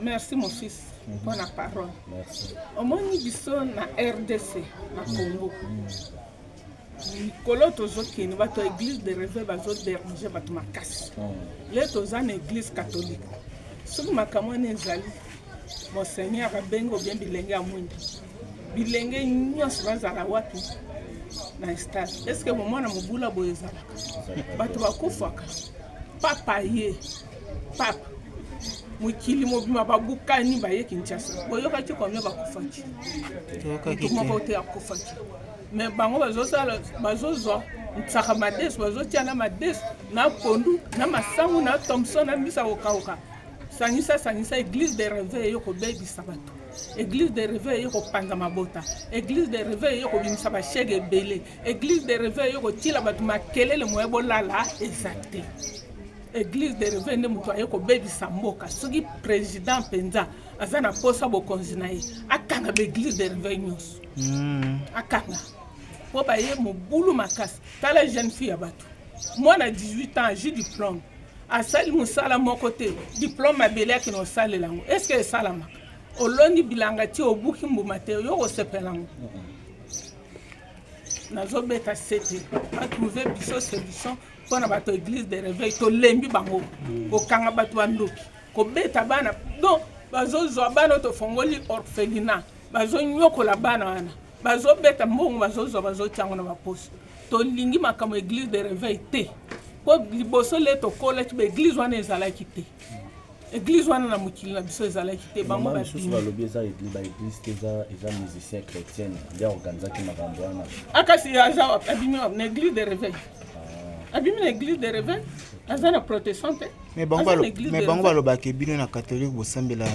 Merci mon fils pour la parole. Au moins biso na RDC na Congo. Kolo tozokini bato église de réveil bazo déranger bato makasi. Le tozana église catholique. Soki makamwane ezali Monseigneur abengo bien bilenge ya mwindi. Bilenge nyonso bazala wapi na stade. Est-ce que mwana mobula boye ezalaka? Bato bakufaka. Papa ye. Papa. Mukili mobima babukani baye Kinshasa. Boyoka ti komye bakufaki. Tuma bote akufaki. Mais bango bazozwa ntsaka madeso bazotia na madeso na pondu na masangu na Thompson na misa okauka. Sangisa église de réveil yoko baby sabato. Église de réveil yoko panga mabota. Église de réveil yoko bimisa ba shege belé. Église de réveil yoko tila batu makelele moyebo lala exacté. Église de réveil ne mutu ayoko baby samboka. Soki président penza azana posa bokonzi na ye. Akanga be église de réveil nyos. Akanga. Po ba ye mo bulu makasi. Tala jeune fille abatu. Moi na 18 ans, j'ai diplôme. A sali musala moko te diplôme abele ki no sale lango est-ce que salama oloni bilanga ti obuki mbuma te yo ko sepelango nazo beta sete a trouver biso solution pour na bato église de réveil to lembi bango ko kanga bato andoki ko beta bana donc bazo zo bana to fongoli orphelinat bazo nyokola bana wana bazo beta mbongo bazo tiango na baposi to lingi makamo église de réveil te. Liboso leto kola ti église wana ezalaki te. Église wana na mukili na biso ezalaki te bango ba biso ba lobi eza église te eza musicien chrétien ya organizaki makambo wana. Akasi ya za abimi na église de réveil. Abimi na église de réveil azana protestante. Mais bango ba lobaki bino na catholique bosambela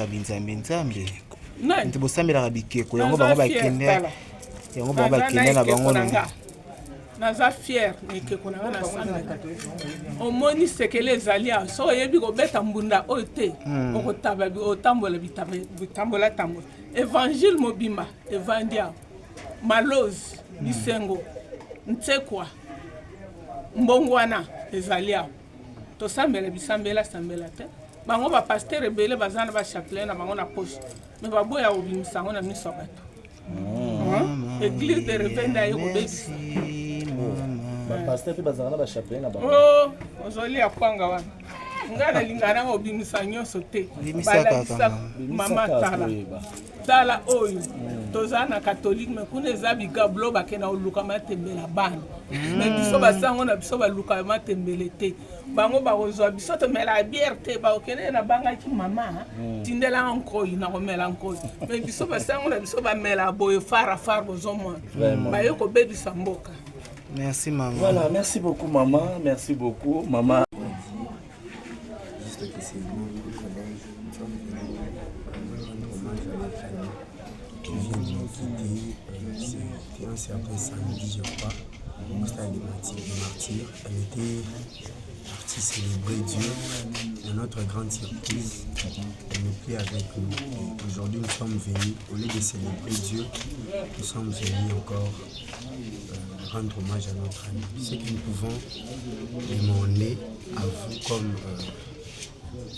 binzambe. Non. Nti bosambela rabikeko yango bango bakende. Yango bango bakende na bango na. Naza fier ni ke kona na sanga omoni sekele zalia so yebi ko beta mbunda ote okotaba bi otambola bitambola tambola évangile mobimba evandia malozi bisengo ntsekwa mbongwana ezalia to sambela te bango ba pasteur ebele bazana ba chapelet na bango na poche me baboya obimisango na miso bato église de réveil na yeko bebisa pasteur pe bazana ba chapelet na ba ozoli akwanga wana ngana lingana obimisa nyonso te mama tala oyo tozana catholique me kuna eza bigablo bakena oluka matembela bana me biso basango na biso baluka matembele te bango bakozwa biso tomela bière te bakene na bangaki mama tindela nkoi na komela nkoi me biso basango na biso bamela boye fara bozomona baye kobebisa mboka. Merci maman. Voilà, merci beaucoup maman, merci beaucoup maman. Juste que c'est nous, les collègues, nous sommes venus rendre hommage à notre amie qui vient de nous quitter. C'était un certain samedi, je crois, au stade des martyrs. Elle était partie célébrer Dieu. De notre grande surprise, elle n'est plus avec nous. Et aujourd'hui, nous sommes venus, au lieu de célébrer Dieu, nous sommes venus encore rendre hommage à notre ami. Ce que nous pouvons demander à vous comme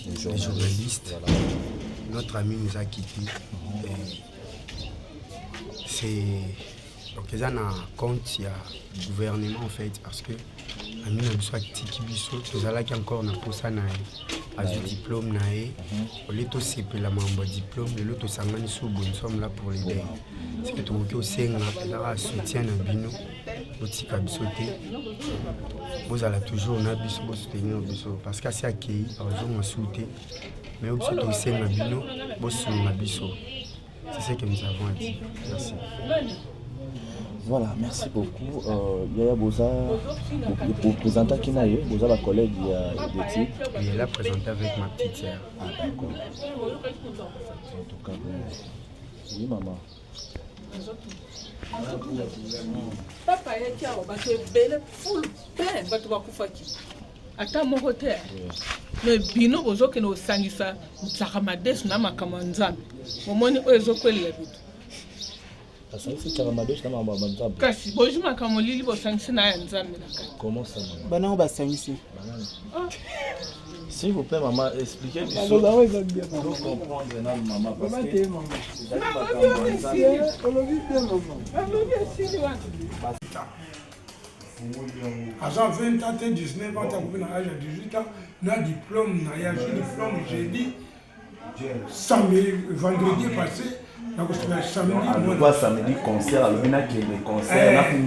des journalistes, voilà. Notre ami nous a quittés. C'est donc il y a un compte, il y a le gouvernement en fait parce que ami n'a besoin de tikibiso, nous allons encore na posa na à du diplôme naé, au lieu de se la membre diplôme, le lot sangani sous nous sommes là pour l'aider. C'est que tout au sein là soutien na bino, aussi kabisoté. Vous allez toujours na biso soutenir biso parce que c'est accueilli par exemple en souté, mais aussi au sein na bino, boss na biso. C'est ce que nous avons à dire. Merci. Voilà, merci beaucoup. Yaya Boza, vous présentez qui n'a eu, Boza, la collègue de Ti. Il est là présenté avec ma petite sœur. Ah, d'accord. En tout cas, oui, maman. Papa yaki awa bato ebele full plein bato bakufaki ata moko te me bino bozokende osangisa nzaka madesu na makambo ya nzambe momoni oyo ezokwelela bitu Asangisi Karamadesh na mama Nzambe. Kasi bojuma kamolili bosangisi na ya Nzambe na kati. Comment ça maman? Banango basangisi. S'il vous plaît maman, expliquez du saut. Pour comprendre maman parce que à 20 ans, 19 ans, tu as 18 ans, tu as un diplôme, j'ai dit, vendredi passé, samedi concert, le concert, après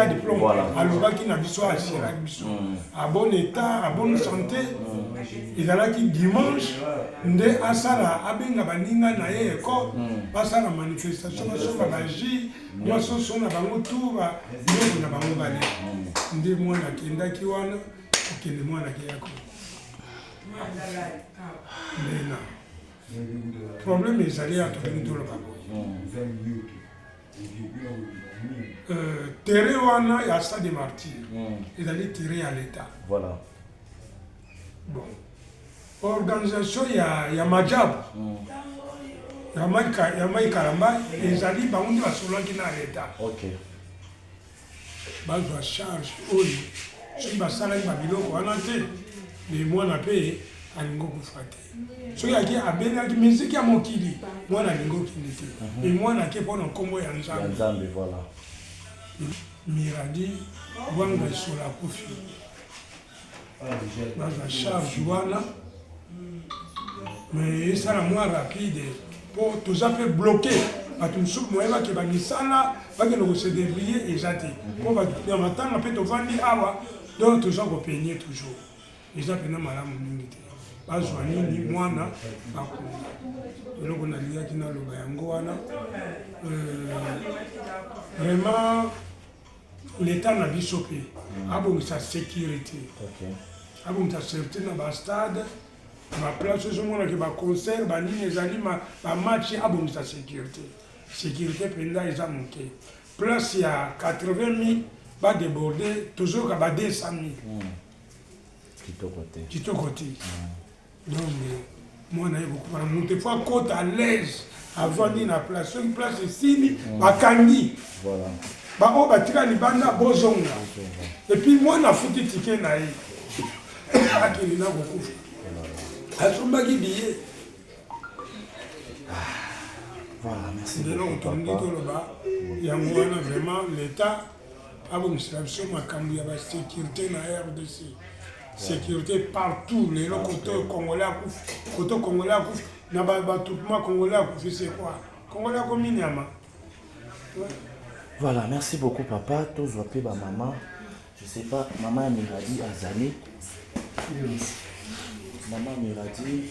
diplôme, alors qu'il n'a à bon état, à bonne santé, il a qui dimanche, nde asala abenga baninga na ye eko basala manifestation basoba baji basoso na bango tu ba ndeko na bango bale nde mwana kendaki wana okende mwana ke yako ndena problème ezali ya tolingi toloba terrain wana ya stade martyr ezali terrain ya l'état. Voilà. Bon. Organisation ya Majab ya Mai Karamba ezali bango nde basolaki na l'état. OK. Bazwa charge oyo soki basalaki babiloko wana te me mwana mpe alingi okufa te soki ake abengaki miziki ya mokili mwana alingi okende te me mwana ake mpona nkombo ya Nzambe. Voilà. Miradi bwanga esola akufi bazwa charge wana mais esala mwa rapide mpo toza mpe bloqué bato mosusu moyebaki banisala bakende kose débrouiller eza te mpo ya matanga mpe tovandi awa donc toza kopenye toujours eza mpena malamu mingi te bazwa nini mwana bakunda eloko nalingaki naloba yango wana vraiment l'état na biso mpe abongisa sécurité abongisa sécurité na bastade baplace ozomonaki baconcert banini ezali bamatch abongisa sécurité mpenza eza moke place ya 80 000 badéborde tozoyoka ba 200 000 kitoko te donc mwana ye kokopana moto efo akota à l'aise avandi na place soki place esili bakangi baoyo batika libanda bozonga epuis mwana afuti tike na ye akeli na kokufa asombaki biye ndeloko tolingi toloba yango wana vraiment l'état abongisela biso makambo ya basécurité na RDC sécurité partout lelo koto congolais akufi na batoutema congolais akufi c'est quoi congolais akomi nyama. Voilà, merci beaucoup papa. Tous vos ba maman. Je sais pas, maman Miradi Azali. Maman Miradi.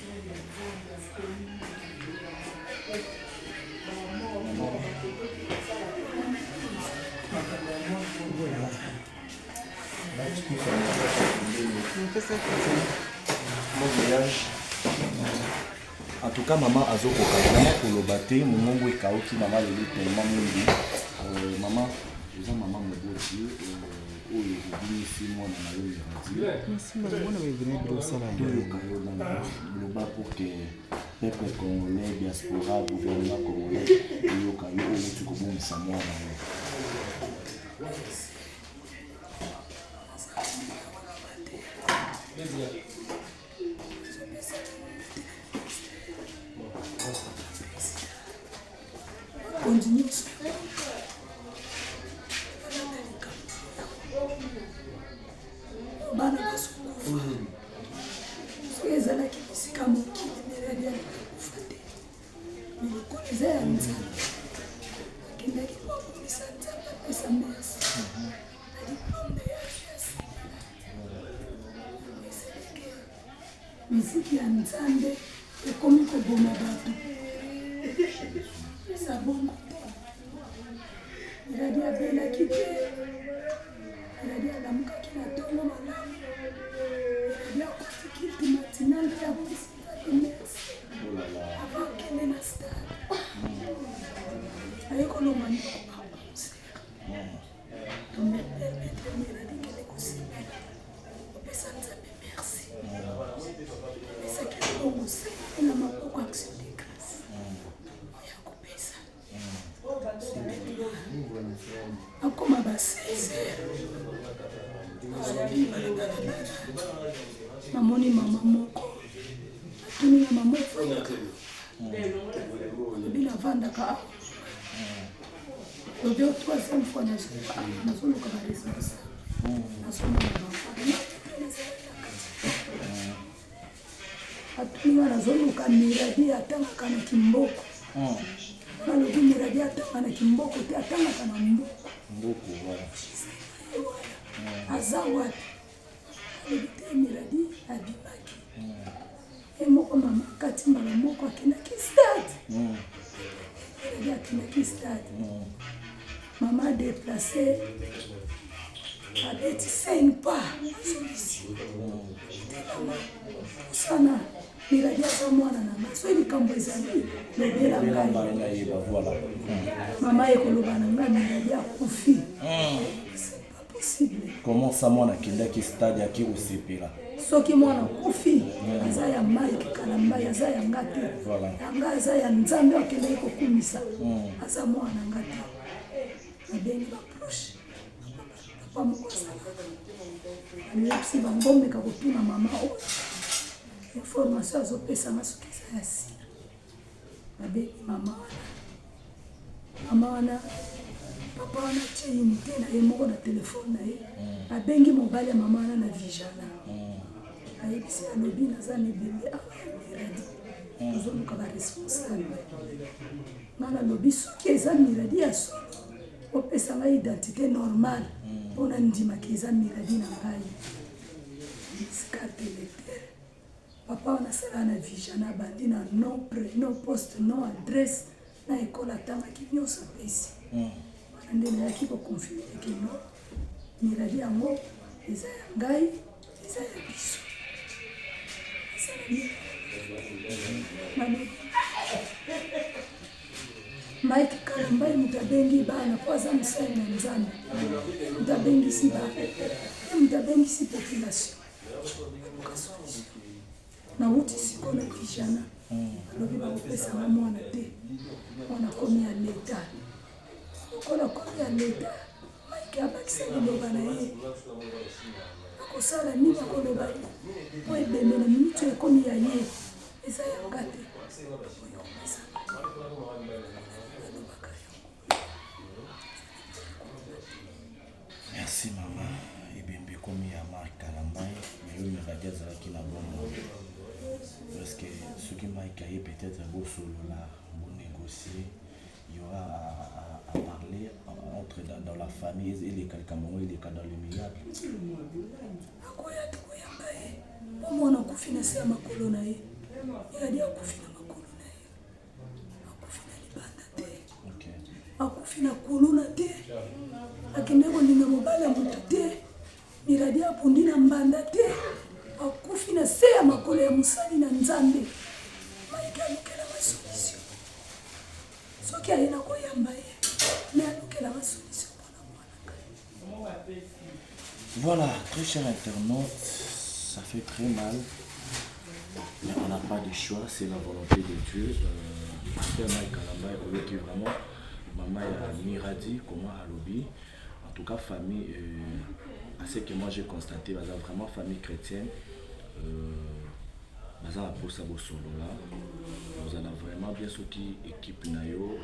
Mon voyage. En tout cas, maman Azoko Kagama pour le bâtir, mon nom est Kaoki, maman le tellement mingi. Maman, je suis maman me boti, où il est ici, moi, dans la rue, le bas pour que le peuple congolais, diaspora, gouvernement congolais, et le caillou, où tu commences à savoir. Continue. Bana basukufa. Ezalaki bisika mokili meradi ya kufa te. Milokoleza ya Nzambe. Akendaki kokomisa Nzambe apesa merci. Na diplôme ya jeunesse. Miziki ya Nzambe ekomi koboma bato. Eza bongo te. Meradi abelaki te. Meradi alamukaki na ntongo malamu. Meradi akoti kiti matinal mpe akomisaka merci. Abakende na stade. Aye kolonga ndeko bakonser. Tomepermetre Meradi kende kosimela. Opesa Nzambe merci. Opesaki bongo se na maboko action de grâce. Oya kopesa akoma ba 16 namoni mama moko atuni ya mama ofandaka lobi navandaka awa lobi o 3e fois nazoluka baresponsable nazomona bafana atuninga nazoluka miradi atangaka na kimboko nalobi miradi atanga na kimboko te atangaka na mbuku aza wapi alobi te miradi abimaki ye moko mama kati mbala moko akendaki stade miradi akendaki stade mama adeplace abeti 5 pas asolisi osana miradi aza mwana na nga so likambo ezali lobela ngai mama ekoloba na nga miradi akufi. Comment ça mwana akendaki stade akirosepela soki mwana akufi aza ya mai kikala mai aza ya nga te yanga aza ya nzambe akendaki kokumisa aza mwana na nga te abengi baproche papa moko asalaka alepsi bangomeka kotuna mama oyo information azopesanga soki eza ya sira abengi mama wana papa wana tie unité na ye moko na telefone na ye abengi mobali ya mama wana na vijana ayebisi alobi naza na ebembe awa ya miradi tozoluka baresponsable ngana alobi soki eza miradi ya solo opesa ngai identité normale mpona ndimaki eza miradi na ngai carte électeur papa wana asala na vijana abandi na nom prénom poste nom adresse na ekole atangaki nyonso apesi wana nde nayaki koconfirme keno miradi yango eza ya ngai eza ya biso Mike Kalambai mutu abengi bana po aza mosali na nzambe mutu abengisi bana mutu abengisi population nauti siko na vijana alobi bakopesanga mwana te mwana komi ya leta lokola komi ya leta Mike abakisa liloba na ye akosala nini akoloba ye po ebembe na minutu ekomi ya ye eza yanga te Merci maman. Ebembe komi ya Marc Kalambai, mais le miradi azalaki na bongo. Parce que ce qui m'a écaillé peut-être un beau solo là, bon négocier, il y aura à parler entre dans la famille et les Camerounais et les cas dans le milliard. Akoya tukuyamba ye. Omwana okufina se makolo na ye. Yali akufina makolo na ye. Akufina libanda te. Okay. Akufina kuluna te. Akende kolinga mobala mutu te. Miradi apundi na mbanda te. Akufina se ya makolo ya musali na nzambe. Maika lukela ma solution. Soki ayena koyamba ye. Mais alukela ma solution pona mwana. Voilà, très cher internaute, ça fait très mal, mais on n'a pas de choix, c'est la volonté de Dieu. Frère Mike Kalambai, au lieu que vraiment, maman a miradi, comment à lobby, en tout cas famille, à ce que moi j'ai constaté, vraiment famille chrétienne, pour ça solo là, vous allez vraiment bien ce qui équipe nayo,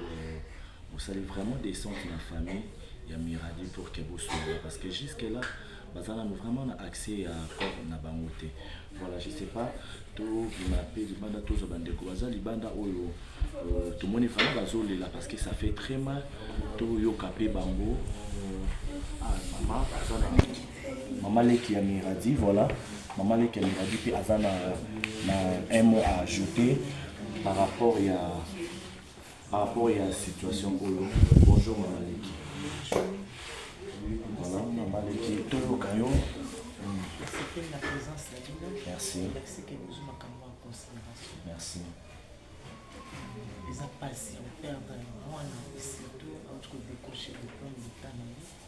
vous allez vraiment descendre dans la famille, il y a miradi pour que vous soyez, parce que jusque là. Nous avons vraiment accès à corps na bangote. Voilà, je sais pas, tout m'appelle libanda tous bandeko baza libanda oyo tout le monde est vraiment bazoli là parce que ça fait très mal tout yo capé bango maman leki ya miradi voilà maman leki ya miradi puis azana na un mot à ajouter par rapport à la situation oyo. Bonjour maman leki. Voilà, maman leki tout kayo. C'était la présence de la vie. Merci. Merci que nous avons en considération. Merci. Les impatients, perdre moi, surtout entre décocher le plan de temps.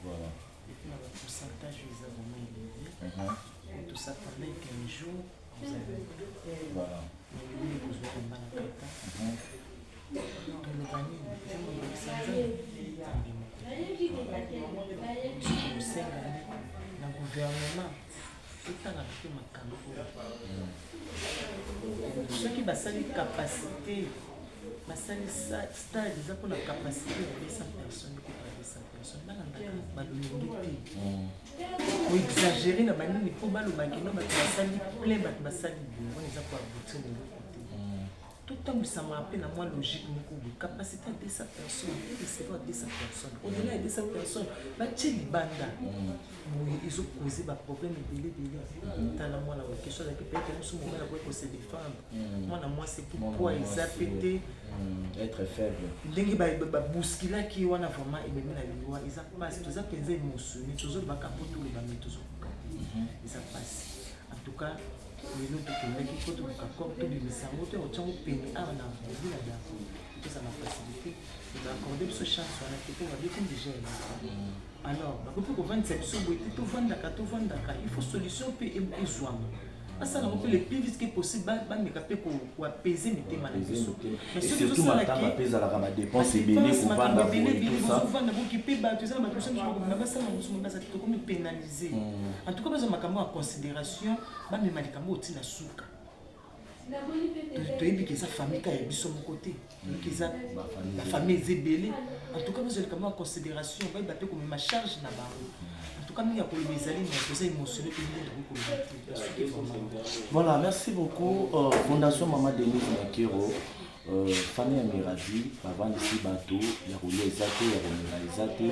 Voilà. Et puis, le pourcentage, ils ont vraiment élevé. Tout ça pendant qu'un jour, vous avez. Voilà. Mais lui, vous avez mal à la tout le panier, sans gouvernement etanga mpe makambo soki basali capacité basali stage eza mpona capacité ya 200 personnes ekopaa 200 personnes balandaka balongi te koexagere na banini mpo balobaki no bato basali plein bato basali bongo eza po aboutir de l'autre côté totambwisama mpe na mwa logique moko boye capacité ya 200 personnes recevoir 200 personnes au-delà ya 200 personnes batie libanda boye ezopose baproblème ebele tala mwana wa question azaki peut-être mosu mobala boye kose défendre mwana mwasi pourquoi eza pe te être faible ndenge babuskilaki wana vraiment ebemi na liwa eza pasi toza mpenza émotionné tozolobaka mpo toloba me tozokoka eza pasi en tout cas lelo tokendaki mpo tokoka corps tobimisa yango to otyango pene awa na ville ya dako tozala facilité baakorde biso chance wana te po babeki déjà alors bakoki kovandisa biso boye te tovandaka il faut solution mpe ezwama asalango mpe le plus vite que possible bameka mpe koapese mitema na biso surtout matanga mpe ezalaka badepense ebele kovanda boki mpe bato eza na bato mosusu basala mosusu baza tokomi pénaliser en tout cas bazwa makambo ya considération bamema likambo otina suka toyebiki eza famille ka ya biso moko te oyoki eza bafamille eza ebele en tout cas bazwa likambo ya considération bayeba mpe komema charge na bango. Voilà, merci beaucoup. Fondation Maman Denise Makero, famille Miradi, avant ici bateau, il y a roulé Zate, il y a roulé Zate.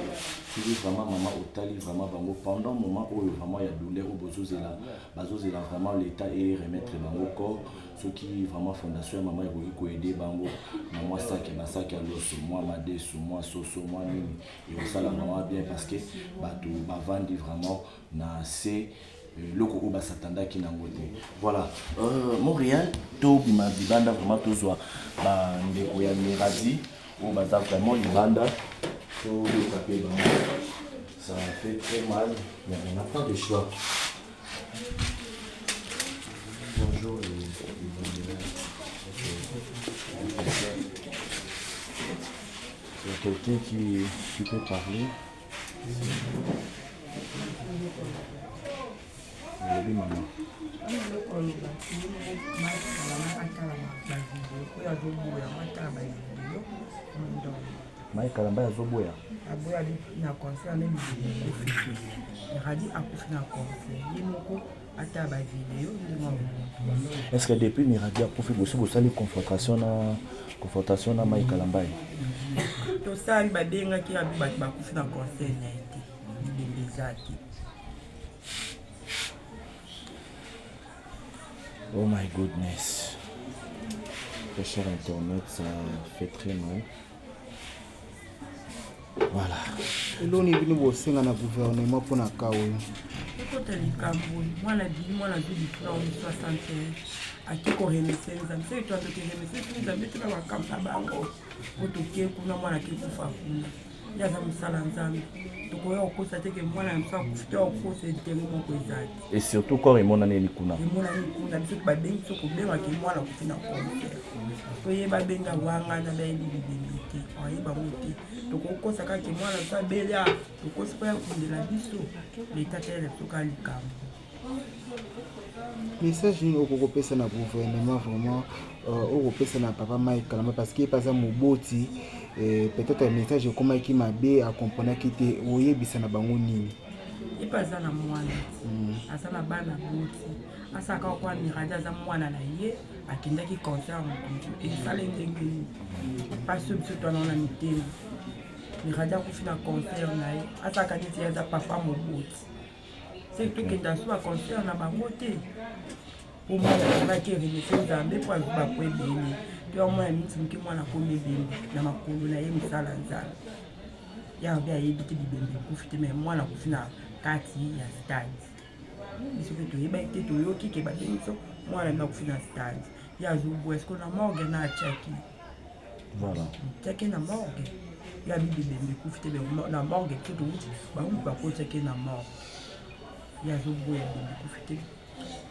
C'est vraiment Maman Otali, vraiment pendant un moment où vraiment il y a douleur au Bozozela, vraiment l'État et remettre Bango corps. Ce qui vraiment Fondation Maman Eroïko aider Bango, Maman Saki, Masaki à l'os, moi Madé, moi Soso, moi Nini, et ça la maman bien parce que bateau, Bavandi vraiment na c'est loko oba satanda qui n'a ngoté. Voilà. Montréal, to bimabanda vraiment tozwa ba ndeko ya Miradi, au baza vraiment libanda, to le papier bango. Ça fait très mal, mais on n'a pas de choix. Bonjour les quelqu'un qui peut parler. Oui, maman. Maï Kalamba ya zoboya. Aboya na concert na vidéo. Radi akufi na concert. Yimoko ata ba vidéo ndimo. Est-ce que depuis Miradi a profité aussi de la confrontation na Maï Kalamba? To sali ba benga ki abi ba kufi na concert na été. Ndezaki. Oh my goodness. Le cher internet, ça fait très mal. Voilà. Eloni bino bosenga na gouvernement pour na kawo. Ekota likambo mwana bili mwana zuli tuna 60 akiko remercier nzambe c'est toi de remercier nzambe tuna bakampa bango otoke kuna mwana kikufa kuna yaza musala nzambe tokoya okosa teke mwana msa kufita okosa ntengo moko ezali et surtout quand remona neni kuna biso babengi so kobenga ke mwana kufina concert toyeba benga wanga na bayebi bibembi te oyeba mote tokokosa kaka mwana msa belia tokosi koya kundela biso leta tele toka likambo message ni okokopesa na gouvernement vraiment okopesa na papa Mike Kalamba parce qu'il passe moboti peut-être un message comme qui m'a bé à comprendre qui était oyebisa na bango nini ipaza na mwana asala bana boti asaka kwa Miradi za mwana na ye akindaki concert mutu esala ndenge pas surtout na mitema Miradi akufina concert na ye asaka niti ya papa moboti c'est tout que dans ce concert na bango te pour moi la qui remercier nzambe pour ba ko ebele to moi miti mki mwana ko ebele na makolo na ye misala nzambe ya bia yebiti bibembe kufite me mwana kufina kati ya stade biso ke to yeba ite to yoki ke ba biso mwana na kufina stade ya zubu est-ce qu'on a morgue na chaki voilà chaki na morgue ya bibembe kufite be na morgue ke to uti ba umba ko chaki na morgue ya zubu ya bibembe kufite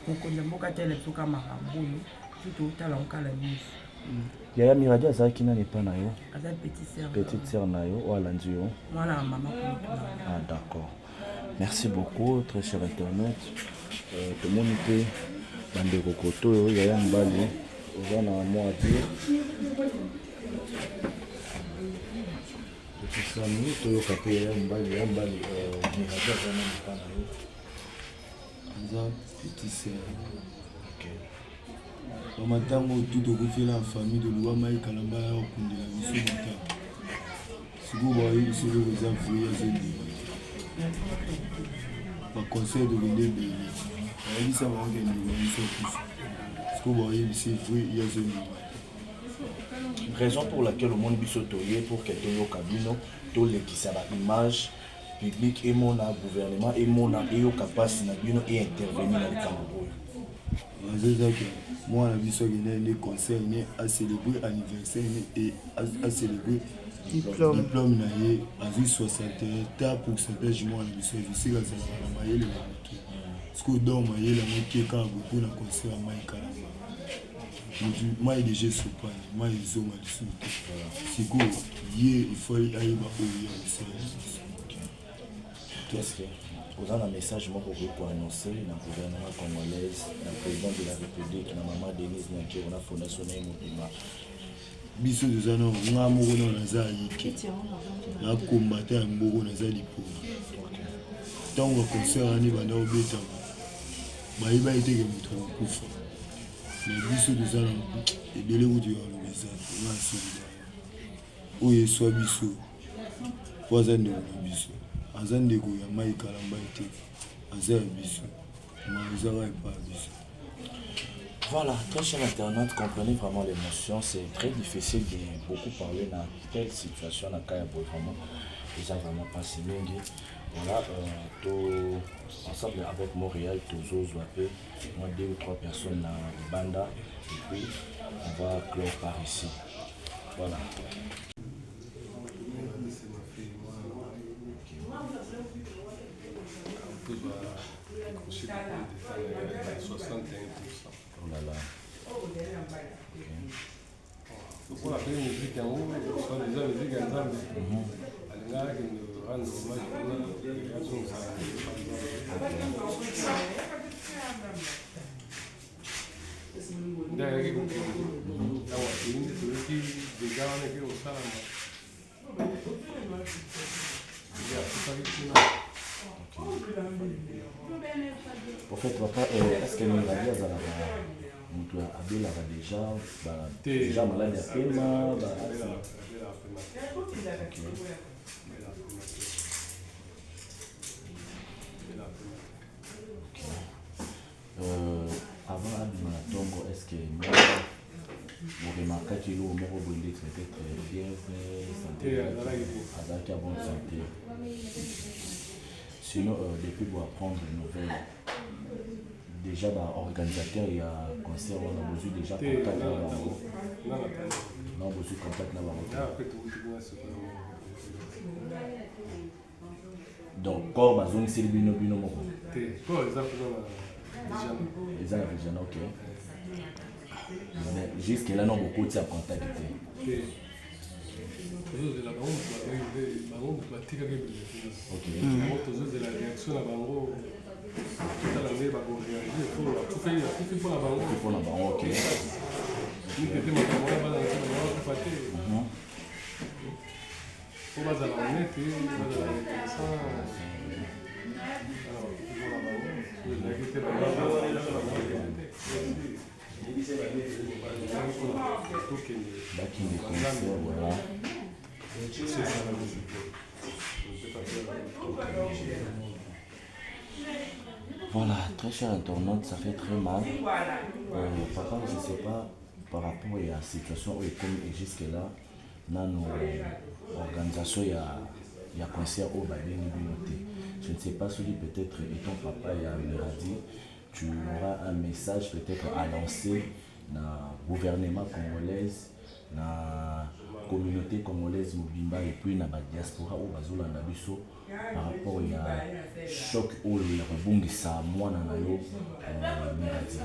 okonza mboka tele soka makambulu tout otala okala miso Yaya Miradi azaki na nepa na yo aza petite sœur na yo ou alandi yo mwana mama ko ah d'accord Merci beaucoup, très cher Internet. Tout le monde était dans des cocotos, il y a un balai. On a un mot à dire. Depuis 5 minutes, il y a un balai. Petit sœur. Matango tout au fait la famille de Louama et Kalamba au Kunde la mission matin. Si vous voyez sur les avoués à Zendi. Par conseil de René Béni. Elle dit ça va organiser une mission plus. Si vous voyez ici vrai il y a Zendi. Raison pour laquelle le monde bisotoye pour que tout le cabino, tout les qui savent image publique et mon gouvernement et mon et au capacité et intervenir dans le Cameroun. Moi, la vie sur les concerts, à célébrer anniversaire et à célébrer diplôme. À 61 pourcentage, moi, la vie sur les concerts, je suis ce que dans ma vie, la moitié quand beaucoup de concerts à Maïkalamba. Moi, il est déjà soupane, moi, ils ont mal sous. C'est quoi, il faut aller à Ibaouya aussi. Qu'est-ce que vous avez un message pour annoncer le gouvernement congolais, le président de la République, la maman Denise Nyanké, la fondation Mobima. Biso de Zano, on a mouru dans la Zaïke. On a combattu un mouru dans la Zaïke. Tant qu'on concert à Nibanda au Béta, il va être un peu trop. Mais biso de Zano, et de l'eau du Halo, on a un oui, soit biso. Trois ans de biso. Azan de Goya, Maï Kalamba était Azar Bisso, Maïzara et pas Bisso. Voilà, très cher Internet, comprenez vraiment l'émotion. C'est très difficile de beaucoup parler dans telle situation. Vraiment, ils ont vraiment passé mingi. Voilà, ensemble avec Montréal, tous aux Zouapé, moi 2 ou 3 personnes dans Banda, et puis on va clore par ici. Voilà. Oh là là. Pour la musique en haut, soit déjà musique en Zambie. Elle a qui nous rend hommage à la chanson. D'ailleurs, En fait, papa, est-ce que nous avons déjà malade à Pema? Avant Abimanatongo, est-ce que vous remarquez que nous avons peut-être fièvre, santé, avec bonne santé? Sinon, depuis pour apprendre une nouvelle, déjà organisateur, il y a un concert, on a besoin déjà de contact dans la route. On a besoin de contact dans la route. Donc, quand on a c'est le bino moko. Les gens déjà, ok. Mais jusque là, on a beaucoup de contact. Voilà, très cher internaute, ça fait très mal. Par contre, je ne sais pas par rapport à la situation où est jusque-là, dans nos organisations, il y a concert au Babé. Je ne sais pas si peut-être étant papa et le radis, tu auras un message peut-être à lancer dans le gouvernement congolais, dans la communauté congolaise Mobimba et puis dans la diaspora au Bazolanda Bisso par rapport à choc où il y a rebondissement moi dans la yo miradi.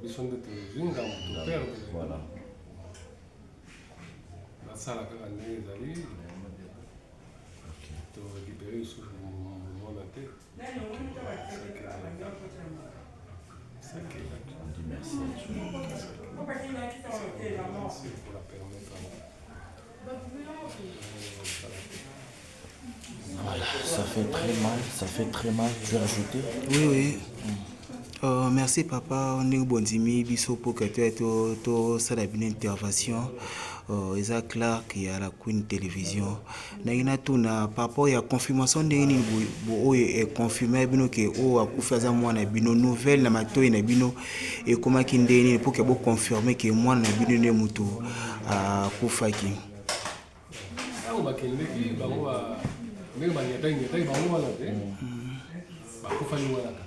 biso nde tozinga toperde Voilà. basala kaka ndenge ezali torécupere lisusu mona te On dit merci. pour la permettre. Voilà, ça fait très mal. Tu as ajouté? Oui. Merci papa, on est bon dimi, biso pour que tu ça une intervention. Eza clair qu'il y a la Queen Télévision. Na tuna papa ya confirmation de ni bo est confirmé bino que o akufa za mwana bino nouvelle na mato na bino et comment kindeni pour que bo confirmer que mwana bino ne mutu akufa ki. Aho bakendeki bango ba ndenge banyetai bango wana te. Bakufa ni wana ka.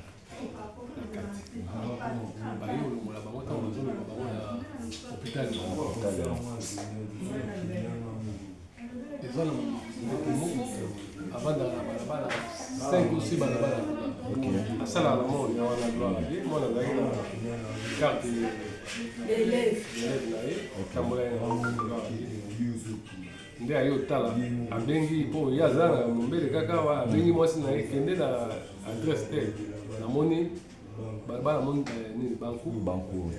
Bayo longola bango ta bazolo bango na hôpital. Avant dans la balabala 5 ou 6 balabala. OK. Asala la mort ya wana gloire bi mona na ina carte l'élève kambola nde ayo tala abengi po yazana mbele kaka wa abengi mwasi na kende na adresse te na moni balabala moni ni banku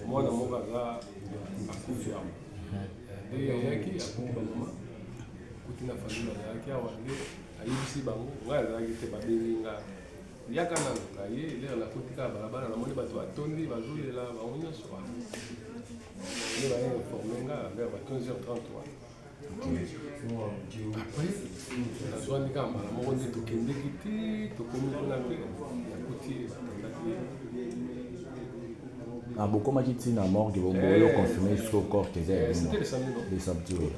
mwana moka za akufi ya nde yaki akuba mama kutina familia yake awa nde ayibisi bango ngai azalaki te babengi nga yaka nano ngai lelo nakutika balabala namoni bato batondi bazolela bango nyonso wana nde bainforme nga vers ba 15h33 après nazwani kaka mbala moko nde tokendeki te tokomi kuna mpe nakuti batondaki bokomaki ntina morgue boboyo confirmé so corps que c'était le samedi non? Le samedi, oui.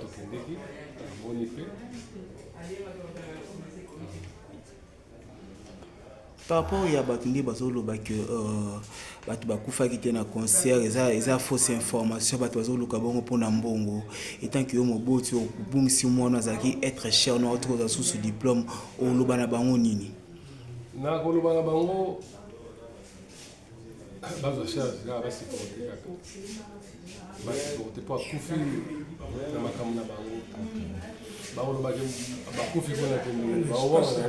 tokendeki namoni mpe Par rapport à Bakundi Bazoloba que bato bakufaki te na concert eza fausse information bato bazoluka bongo mpona mbongo etant que yo moboti okubungisi mwana azalaki être cher na otokoza susu diplôme oloba na bango nini na koloba na bango bazwa charge kaka basiporte kaka basiporte mpo akufi na makambo na bango baolobaki bakufi mpona kende baowana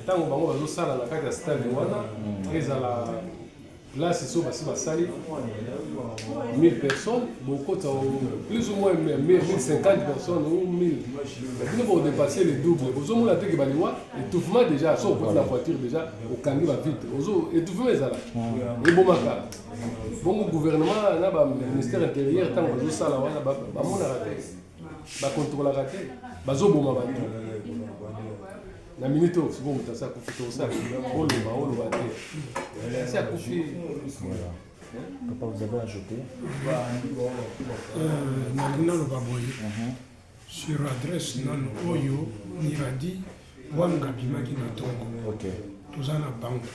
ntango bango bazosala na kati ya stade wana ezala place so basi basali 1000 personnes bokota plus ou moins 1050 personnes ou 1000 bino bodépasser le double ozomona teke baliwa étouffement déjà so okoti na voiture déjà okangi bavite étouffement ezala ebomaka bongo gouvernement na baministère intérieur ntango bazosala wana bamonaka te bakontrolaka te bazoboma bato na minute au second ça kufi to ça oloba te ça kufi papa vous avez ajouté nalina loba boye sur adresse nano oyo niradi wanga bimaki na tongo OK toza na banque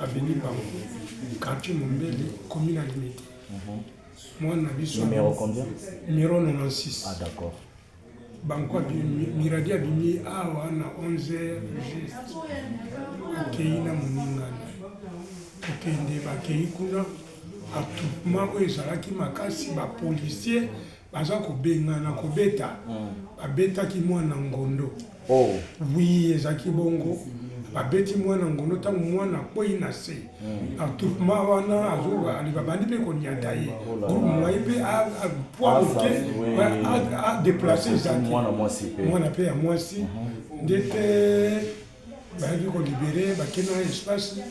avenue banque quartier Mombeli commune limité mwana biso numéro combien numéro 96 ah d'accord banko miradi abimi awa na 11h juste akei na moningana okende bakei kuna atupema oyo ezalaki makasi bapolisier baza kobengana kobeta babetaki mwana ngondo wi ezalaki bongo babeti mwana ngondo ntango mwana akwei na se atupema wana babandi mpe koniata ye groupe mwai mpe poamoke adeplace ezaki mwana mpe ya mwasi nde te bayaki kolibere bakenda na espace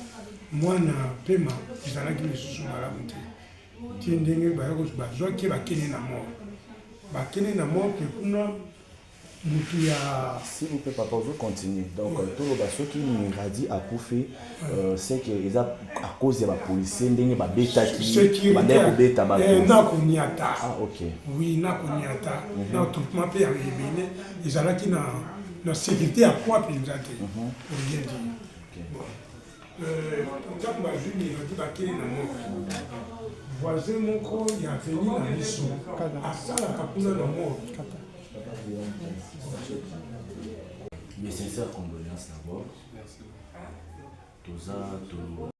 mwana pema ezalaki lisusu malamu te tie ndenge bazwaki bakende na mort bakende na mort mpe kuna s'il vous plaît papa vous continuez donc tout le baso qui miradi a coupé c'est que ils a à cause de la police ndenge ba beta qui ba ndeko beta ba na koniata ah OK oui na koniata na tout ma pe yebene ezalaki na sécurité à quoi pensate pour bien dire tant ba juni na bakeli na mo voisin moko ya venu na biso asala kapuna na mo mes sincères condoléances d'abord. Merci.